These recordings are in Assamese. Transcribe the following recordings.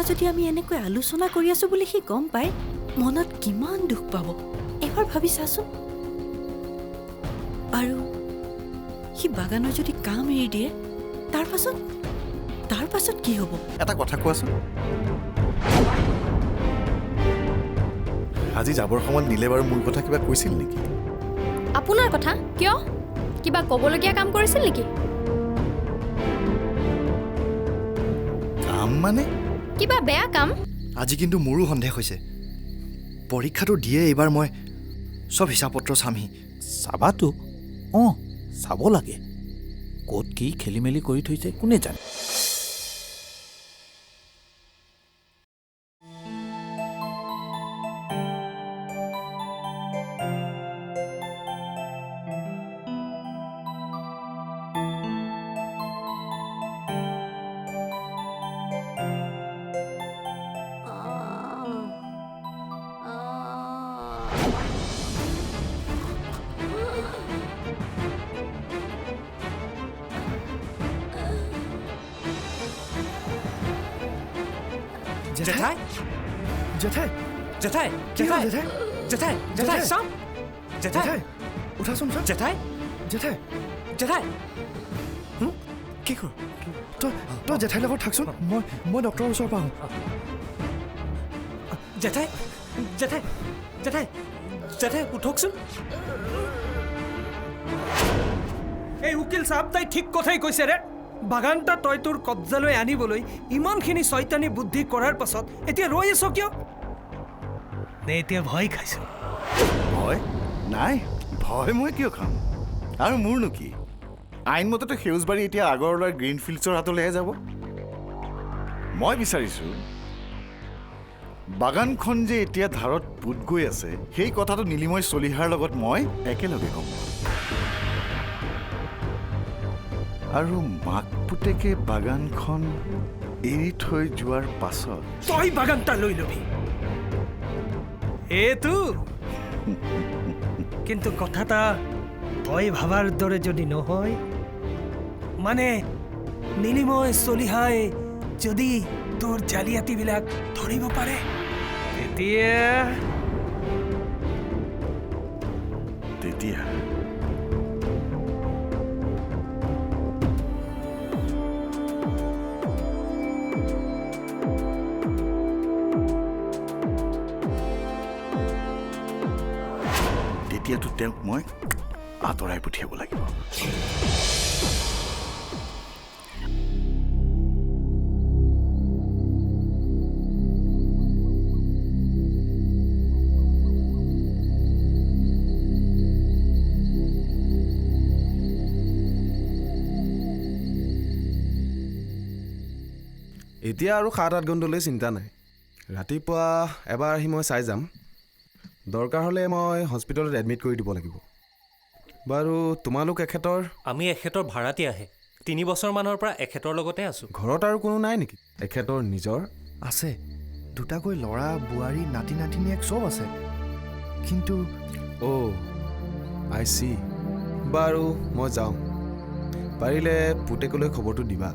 যদি আমি এনেকৈ আলোচনা কৰি আছো বুলি সি গম পায় মনত কিমান দুখ পাব এবাৰ ভাবি চাচোন আৰু সি বাগানৰ যদি কাম এৰি দিয়ে তাৰ পাছত কি হ'ব এটা কথা কোৱাচোন আজি যাবৰ সময়ত নীলে বাৰু মোৰ কথা কিবা কৈছিল নেকি আপোনাৰ কথা কিয় কিবা ক'বলগীয়া কাম কৰিছিল নেকি কাম মানে কিবা বেয়া কাম আজি কিন্তু মোৰো সন্দেহ হৈছে পৰীক্ষাটো দিয়ে এইবাৰ মই সব হিচাপ পত্ৰ চামহি চাবাতো অঁ চাব লাগে ক'ত কি খেলি মেলি কৰি থৈছে কোনে জানে জেঠাই জেঠাই জেঠাই কি হ'ল জেঠাই জেঠাই জেঠাই জেঠাই চাম জেঠাই জেঠাই উঠাচোন চোন জেঠাই জেঠাই জেঠাই কি কৰ তই জেঠাইৰ লগত থাকচোন মই ডক্টৰৰ ওচৰৰ পৰা আহোঁ জেঠাই জেঠাই জেঠাই জেঠাই উঠকচোন এই উকিল চাহাব তাই ঠিক কথাই কৈছে ৰে বাগানটা তই তোৰ কব্জালৈ আনিবলৈ ইমানখিনি শয়তানী বুদ্ধি কৰাৰ পাছত এতিয়া ৰৈ আছ কিয় নে এতিয়া ভয় খাইছ ভয় নাই ভয় মই কিয় খাম আৰু মোৰনো কি আইনমতেতো সেউজবাৰী এতিয়া আগৰলৈ গ্ৰীণ ফিল্ডছৰ হাতলৈহে যাব মই বিচাৰিছোঁ বাগানখন যে এতিয়া ধাৰত পোত গৈ আছে সেই কথাটো নীলিময় চলিহাৰ লগত মই একেলগে ক'ম আৰু মাক পুতেকে বাগানখন এৰি থৈ যোৱাৰ পাছত তই বাগানটা লৈ লবি এইটো কিন্তু কথাটা তই ভাবাৰ দৰে যদি নহয় মানে নীলিময় চলিহাই যদি তোৰ জালিয়াতিবিলাক ধৰিব পাৰে তেতিয়া তেতিয়াতো তেওঁক মই আঁতৰাই পঠিয়াব লাগিব এতিয়া আৰু ৭-৮ ঘণ্টালৈ চিন্তা নাই ৰাতিপুৱা এবাৰ আহি মই চাই যাম দৰকাৰ হ'লে মই হস্পিটেলত এডমিট কৰি দিব লাগিব বাৰু তোমালোক এখেতৰ আমি এখেতৰ ভাড়াতে আহে ৩ বছৰমানৰ পৰা এখেতৰ লগতে আছোঁ ঘৰত আৰু কোনো নাই নেকি এখেতৰ নিজৰ আছে দুটাকৈ ল'ৰা বোৱাৰী নাতি নাতিনীয়েক চব আছে কিন্তু অ' আই চি বাৰু মই যাওঁ পাৰিলে পুতেকলৈ খবৰটো দিবা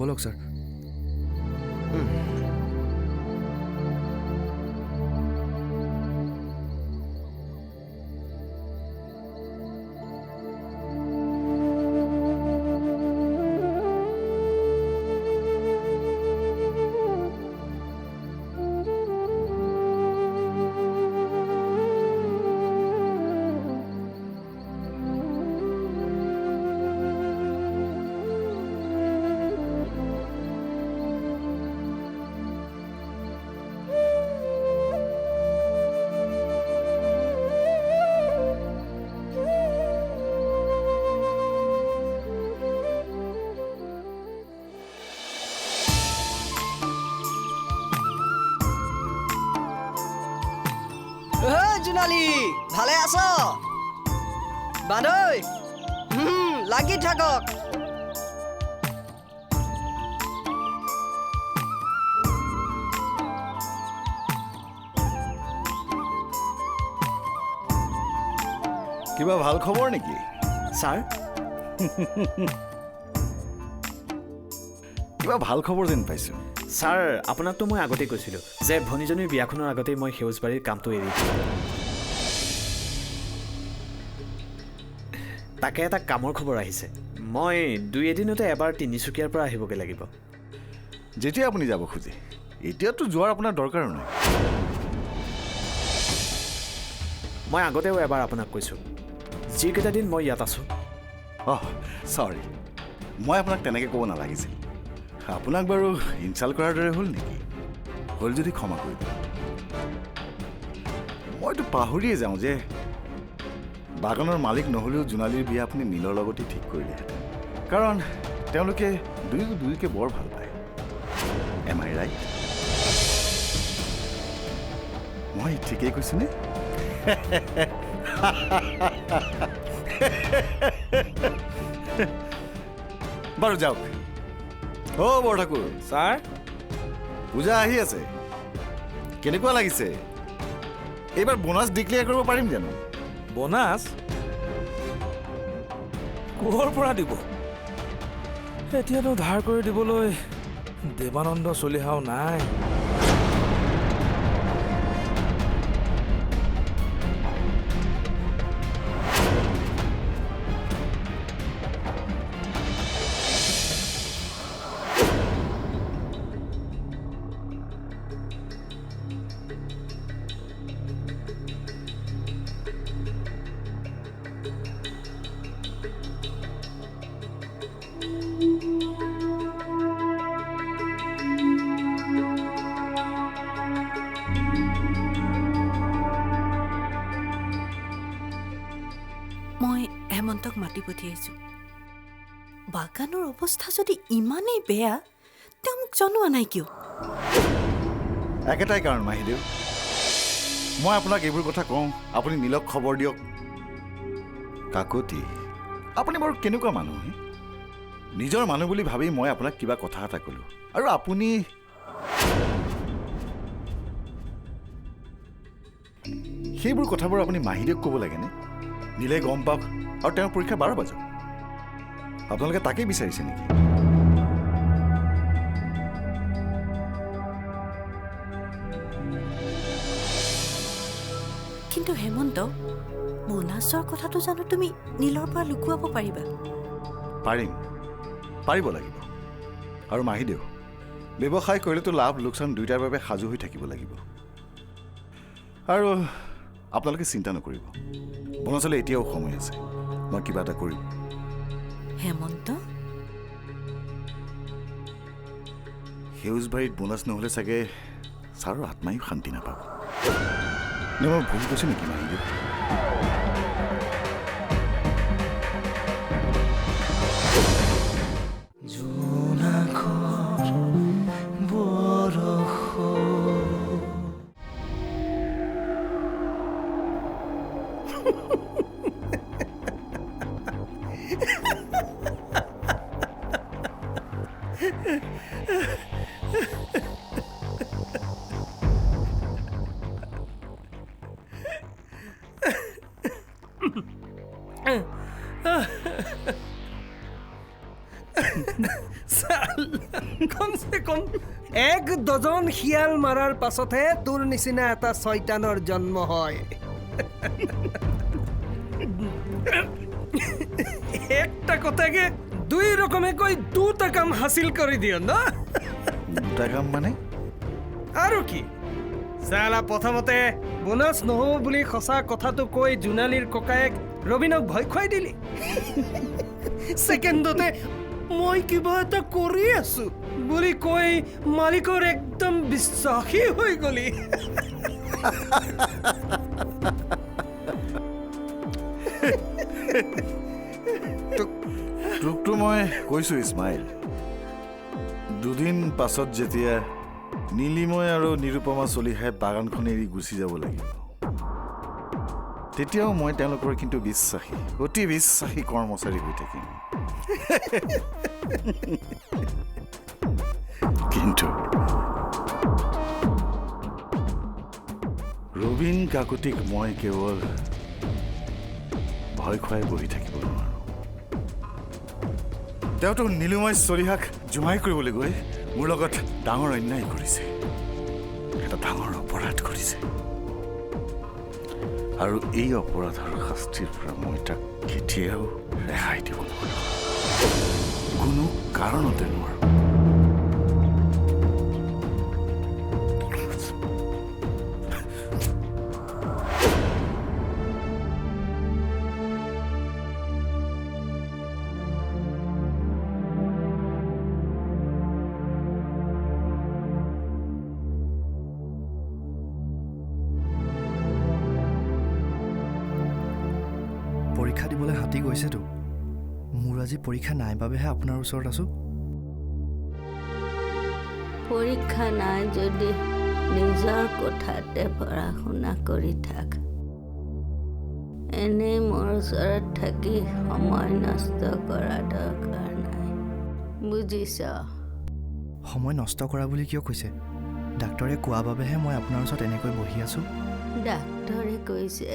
বলক ছাৰ জোনালী ভালে আছ বাদৈ লাগি থাকক কিবা ভাল খবৰ নেকি ছাৰ কিবা ভাল খবৰ যেন পাইছোঁ ছাৰ আপোনাকতো মই আগতেই কৈছিলোঁ যে ভনীজনীৰ বিয়াখনৰ আগতেই মই সেউজবাৰীৰ কামটো এৰি দিলোঁ। তাকে এটা কামৰ খবৰ আহিছে। মই 2 এদিনতে এবাৰ তিনিচুকীয়াৰ পৰা আহিবগৈ লাগিব। যেতিয়া আপুনি যাব খোজে, এতিয়াতো যোৱাৰ আপোনাৰ দৰকাৰ নাই। মই আগতেও এবাৰ আপোনাক কৈছোঁ, যিকেইটা দিন মই ইয়াত আছোঁ। চৰি, মই আপোনাক তেনেকৈ ক'ব নালাগিছিল। আপোনাক বাৰু ইনচাল্ট কৰাৰ দৰে হ'ল নেকি? হ'ল যদি ক্ষমা কৰি দিয়ক। মইতো পাহৰিয়ে যাওঁ যে বাগানৰ মালিক নহ'লেও জোনালীৰ বিয়া আপুনি নীলৰ লগতেই ঠিক কৰিলেহেঁতেন। কাৰণ তেওঁলোকে দুয়োকে বৰ ভাল পায়। এম আই ৰাইট? মই ঠিকেই কৈছোনে? বাৰু যাওক। বৰঠাকুৰ ছাৰ, পূজা আহি আছে, কেনেকুৱা লাগিছে? এইবাৰ বোনাছ ডিক্লেয়াৰ কৰিব পাৰিম জানো? বোনাছ ক'ৰ পৰা দিব? এতিয়াতো ধাৰ কৰি দিবলৈ দেৱানন্দ চলিহাও নাই। মই হেমন্তক মাতি পঠিয়াইছোঁ। বাগানৰ অৱস্থা যদি ইমানেই বেয়া, তেওঁ মোক জনোৱা নাই কিয়? একেটাই কাৰণ মাহিদেউ, মই আপোনাক এইবোৰ কথা কওঁ, আপুনি নীলক খবৰ দিয়ক। কাকতি, আপুনি বাৰু কেনেকুৱা মানুহ? নিজৰ মানুহ বুলি ভাবি মই আপোনাক কিবা কথা এটা ক'লোঁ, আৰু আপুনি সেইবোৰ কথাবোৰ আপুনি মাহিদেউক ক'ব লাগেনে? নীলে গম পাওক আৰু তেওঁৰ পৰীক্ষা 12 বাজক। আপোনালোকে তাকেই বিচাৰিছে নেকি? কিন্তু হেমন্ত, বোনাছৰ কথাটো জানো তুমি নীলৰ পৰা লুকুৱাব পাৰিবা? পাৰিব লাগিব। আৰু মাহিদেউ, ব্যৱসায় কৰিলেতো লাভ লোকচান দুয়োটাৰ বাবে সাজু হৈ থাকিব লাগিব। আৰু আপোনালোকে চিন্তা নকৰিব, বোনাছলৈ এতিয়াও সময় আছে, মই কিবা এটা কৰিম। হেমন্ত, সেউজবাৰীত বোনাছ নহ'লে চাগে ছাৰৰ আত্মায়ো শান্তি নাপাব। নে মই ভুল কৈছোঁ নেকি মাহিদেউ? কমচে কম 1 ডজন শিয়াল মাৰাৰ পাছতহে তোৰ নিচিনা এটা শয়তানৰ জন্ম হয়। একটা কথাকে 2 ৰকমে কৈ 2টা কাম হাসিল কৰি দিয় ন? 2টা কাম মানে? আৰু কি? চালা প্ৰথমতে বোনাছ নহ'ব বুলি সঁচা কথাটো কৈ জোনালীৰ ককায়েক ৰবিনক ভয় খুৱাই দিলি। ছেকেণ্ডতে মই কিবা এটা কৰি আছো বুলি কৈ মালিকৰ একদম বিশ্বাসী হৈ গলি। তোকতো মই কৈছোঁ ইছমাইল, 2 দিন পাছত যেতিয়া নীলিময় আৰু নিৰুপমা চলিহাই বাগানখন এৰি গুচি যাব লাগিব, তেতিয়াও মই তেওঁলোকৰ কিন্তু বিশ্বাসী, অতি বিশ্বাসী কৰ্মচাৰী হৈ থাকিম। কিন্তু ৰবীন কাকতিক মই কেৱল ভয় খুৱাই বহি থাকিব নোৱাৰোঁ। তেওঁতো নীলিময় চলিহাক জুমাই কৰিবলৈ গৈ মোৰ লগত ডাঙৰ অন্যায় কৰিছে, এটা ডাঙৰ অপৰাধ কৰিছে, আৰু এই অপৰাধৰ শাস্তিৰ পৰা মই তাক কেতিয়াও ৰেহাই দিব নোৱাৰো, কোনো কাৰণতে নোৱাৰো। পৰীক্ষা দিবলৈ হাতী গৈছেতো। মোৰ আজি পৰীক্ষা নাই বাবেহে আপোনাৰ ওচৰত আছোঁ। পৰীক্ষা নাই যদি নিজৰ কোঠাতে পঢ়া শুনা কৰি থাক। এনেই মোৰ ওচৰত থাকি সময় নষ্ট কৰা দৰকাৰ নাই, বুজিছ? সময় নষ্ট কৰা বুলি কিয় কৈছে? ডাক্তৰে কোৱা বাবেহে মই আপোনাৰ ওচৰত এনেকৈ বহি আছোঁ। ডাক্তৰে কৈছে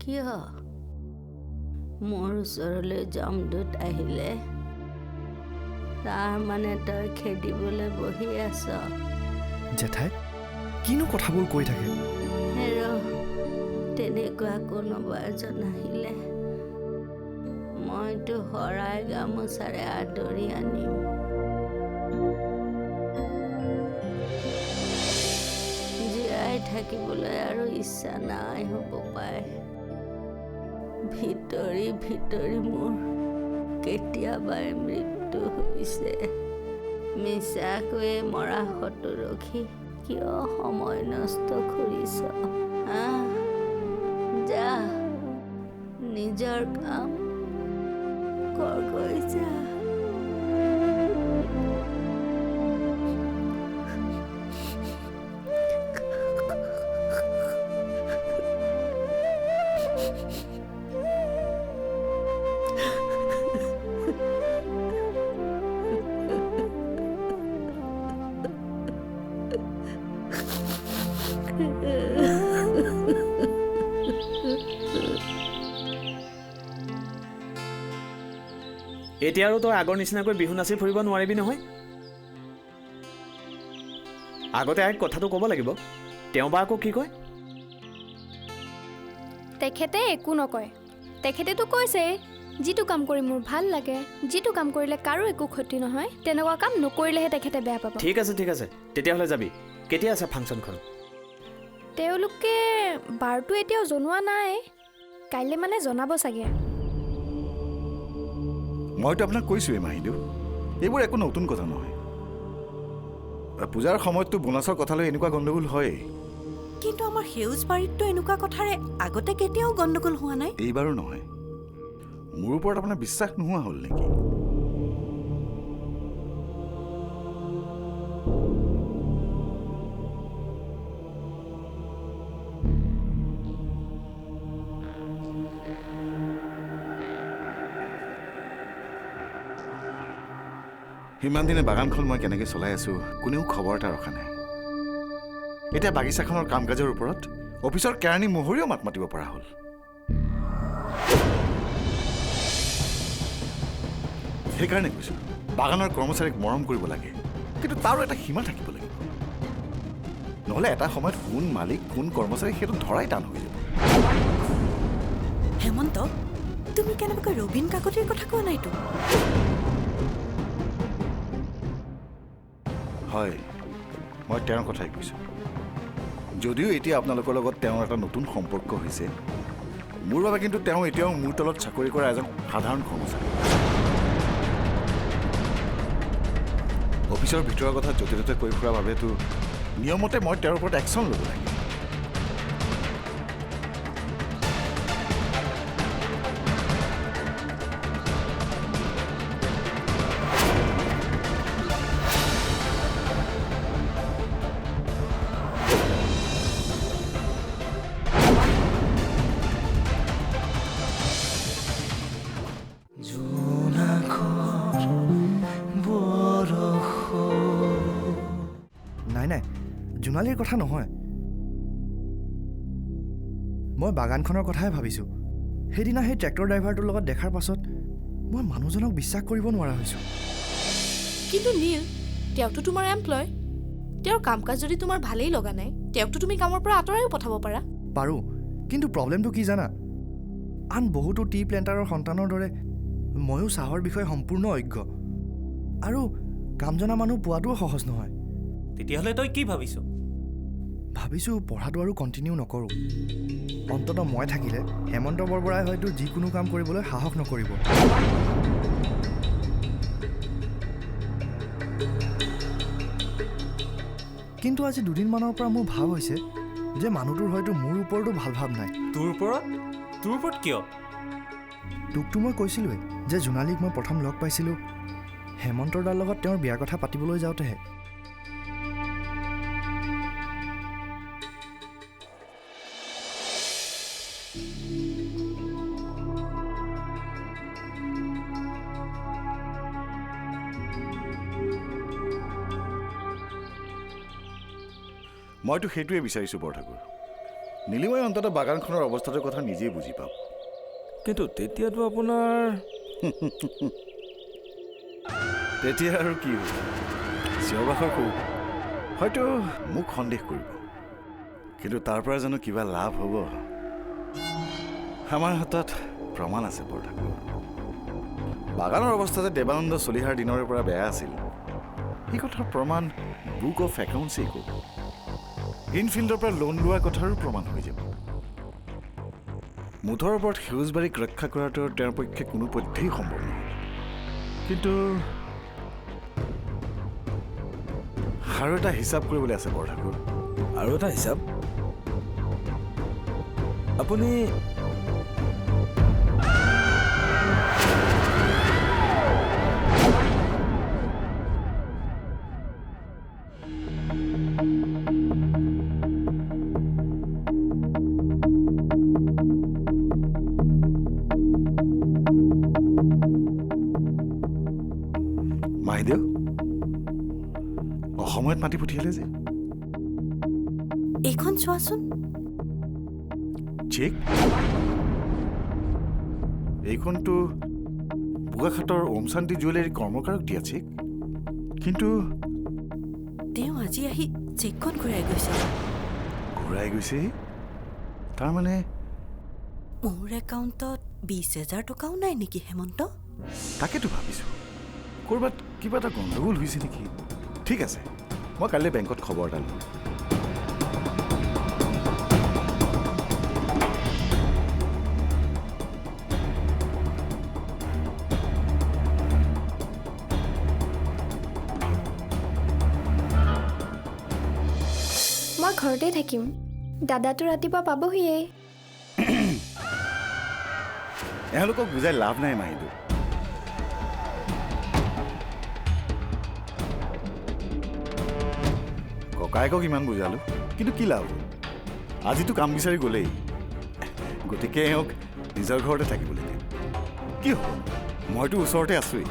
কিয়? মোৰ ওচৰলৈ যমদূত আহিলে তাৰ মানে তই খেদিবলৈ বহি আছ? জেঠাই কিনো কথাবোৰ কৈ থাকে? তেনেকুৱা কোনোবা এজন আহিলে মইতো শৰাই গামোচাৰে আদৰি আনিম। জীয়াই থাকিবলৈ আৰু ইচ্ছা নাই হ'ব পাৰে। ভিতৰি ভিতৰি মোৰ কেতিয়াবাই মৃত্যু হৈছে। মিছাকৈয়ে মৰা শটো ৰখি কিয় সময় নষ্ট কৰিছ? যা নিজৰ কাম কৰগৈ যা। এতিয়া আৰু তই আগৰ নিচিনাকৈ বিহু নাচি ফুৰিব নোৱাৰিবি নহয়। আগতে আইক কথাটো ক'ব লাগিব, তেওঁ বা আকৌ কি কয়? তেখেতে একো নকয়। তেখেতেতো কৈছে যিটো কাম কৰি মোৰ ভাল লাগে, যিটো কাম কৰিলে কাৰো একো ক্ষতি নহয়, তেনেকুৱা কাম নকৰিলেহে তেখেতে বেয়া পাব। ঠিক আছে ঠিক আছে, তেতিয়াহ'লে যাবি। কেতিয়া আছে ফাংচনখন? তেওঁলোকে বাৰটো এতিয়াও জনোৱা নাই, কাইলৈ মানে জনাব চাগে। মইতো আপোনাক কৈছোঁৱেই মাহিদেউ, এইবোৰ একো নতুন কথা নহয়। পূজাৰ সময়ততো বোনাছৰ কথা লৈ এনেকুৱা গণ্ডগোল হয়েই। কিন্তু আমাৰ সেউজ বাৰীততো এনেকুৱা কথাৰে আগতে কেতিয়াও গণ্ডগোল হোৱা নাই। এইবাৰো নহয়। মোৰ ওপৰত আপোনাৰ বিশ্বাস নোহোৱা হ'ল নেকি? সিমান দিনে বাগানখন মই কেনেকৈ চলাই আছোঁ কোনেও খবৰ এটা ৰখা নাই। এতিয়া বাগিচাখনৰ কাম কাজৰ ওপৰত অফিচৰ কেৰাণী মহৰীয়াও মাত মাতিব পৰা হ'ল। সেইকাৰণে কৈছোঁ বাগানৰ কৰ্মচাৰীক মৰম কৰিব লাগে, কিন্তু তাৰো এটা সীমা থাকিব লাগিব। নহ'লে এটা সময়ত কোন মালিক কোন কৰ্মচাৰী সেইটো ধৰাই টান হৈ যাব। হেমন্ত, তুমি কেনেবাকৈ ৰবীন কাকতিৰ কথা কোৱা নাইতো? হয়, মই তেওঁৰ কথাই কৈছোঁ। যদিও এতিয়া আপোনালোকৰ লগত তেওঁৰ এটা নতুন সম্পৰ্ক হৈছে, মোৰ বাবে কিন্তু তেওঁ এতিয়াও মোৰ তলত চাকৰি কৰা এজন সাধাৰণ কৰ্মচাৰী। অফিচৰ ভিতৰৰ কথা য'তে ত'তে কৈ ফুৰাৰ বাবেতো নিয়মতে মই তেওঁৰ ওপৰত একশ্যন ল'ব লাগে। জোনালীৰ কথা নহয়, মই বাগানখনৰ কথাই ভাবিছোঁ। সেইদিনা সেই ট্ৰেক্টৰ ড্ৰাইভাৰটোৰ লগত দেখাৰ পাছত মই মানুহজনক বিশ্বাস কৰিব নোৱাৰা হৈছোঁ। কিন্তু নীল, তেওঁতো তোমাৰ এমপ্লয়। তেওঁৰ কাম কাজ যদি তোমাৰ ভালেই লগা নাই, তেওঁকতো তুমি কামৰ পৰা আঁতৰাইও পঠাব পাৰা। পাৰোঁ, কিন্তু প্ৰব্লেমটো কি জানা? আন বহুতো টি প্লেণ্টাৰৰ সন্তানৰ দৰে ময়ো চাহৰ বিষয়ে সম্পূৰ্ণ অজ্ঞ, আৰু কাম জনা মানুহ পোৱাটোও সহজ নহয়। তেতিয়াহ'লে তই কি ভাবিছ? ভাবিছোঁ পঢ়াটো আৰু কণ্টিনিউ নকৰোঁ। অন্ততঃ মই থাকিলে হেমন্ত বৰবৰাই হয়তো যিকোনো কাম কৰিবলৈ সাহস নকৰিব। কিন্তু আজি দুদিনমানৰ পৰা মোৰ ভাৱ হৈছে যে মানুহটোৰ হয়তো মোৰ ওপৰতো ভাল ভাৱ নাই। তোৰ ওপৰত? তোৰ ওপৰত কিয়? তোকতো মই কৈছিলোঁৱে যে জোনালীক মই প্ৰথম লগ পাইছিলোঁ হেমন্তৰ দাৰ লগত তেওঁৰ বিয়াৰ কথা পাতিবলৈ যাওঁতেহে। মইতো সেইটোৱে বিচাৰিছোঁ বৰঠাকুৰ। নীলিমাই অন্ততঃ বাগানখনৰ অৱস্থাটোৰ কথা নিজেই বুজি পাওক। কিন্তু তেতিয়াতো আপোনাৰ তেতিয়া আৰু কি হ'ব? চিঞৰ বাখৰ কৰিব, হয়তো মোক সন্দেহ কৰিব, কিন্তু তাৰ পৰা জানো কিবা লাভ হ'ব? আমাৰ হাতত প্ৰমাণ আছে বৰঠাকুৰ। বাগানৰ অৱস্থা যে দেৱানন্দ চলিহাৰ দিনৰে পৰা বেয়া আছিল, সেই কথাৰ প্ৰমাণ বুক অফ একাউণ্টছেই ক'ব। ইনফিল্ডৰ পৰা লোন লোৱাৰ কথাৰো প্ৰমাণ হৈ যাব। মুঠৰ ওপৰত সেউজবাৰীক ৰক্ষা কৰাটো তেওঁৰ পক্ষে কোনোপধ্যেই সম্ভৱ নহয়। কিন্তু আৰু এটা হিচাপ কৰিবলৈ আছে বৰঠাকুৰ। আৰু এটা হিচাপ? আপুনি মাহিদেউ অসময়ত মাতি পঠিয়ালে যে। এইখন চোৱাচোন। চেক? এইখনতো বোকাখাটৰ ওম শান্তি জুৱেলাৰী কৰ্মকাৰক দিয়া চেক। কিন্তু তেওঁ আজি আহি চেকখন ঘূৰাই গৈছে। ঘূৰাই গৈছে? তাৰমানে মোৰ একাউণ্টত 20,000 টকাও নাই নেকি হেমন্ত? তাকেতো ভাবিছোঁ, ক'ৰবাত কিবা এটা গণ্ডগোল হৈছে নেকি? ঠিক আছে, মই কাইলৈ বেংকত খবৰ এটা ল'ম। মই ঘৰতে থাকিম। দাদাটো ৰাতিপুৱা পাবহিয়েই। এওঁলোকক বুজাই লাভ নাই মাহিদেউ। ককায়েকক ইমান বুজালোঁ, কিন্তু কি লাভ? আজিতো কাম বিচাৰি গ'লেই, গতিকে এওঁক নিজৰ ঘৰতে থাকিবলৈ দিম। কি হ'ব, মইতো ওচৰতে আছোৱেই।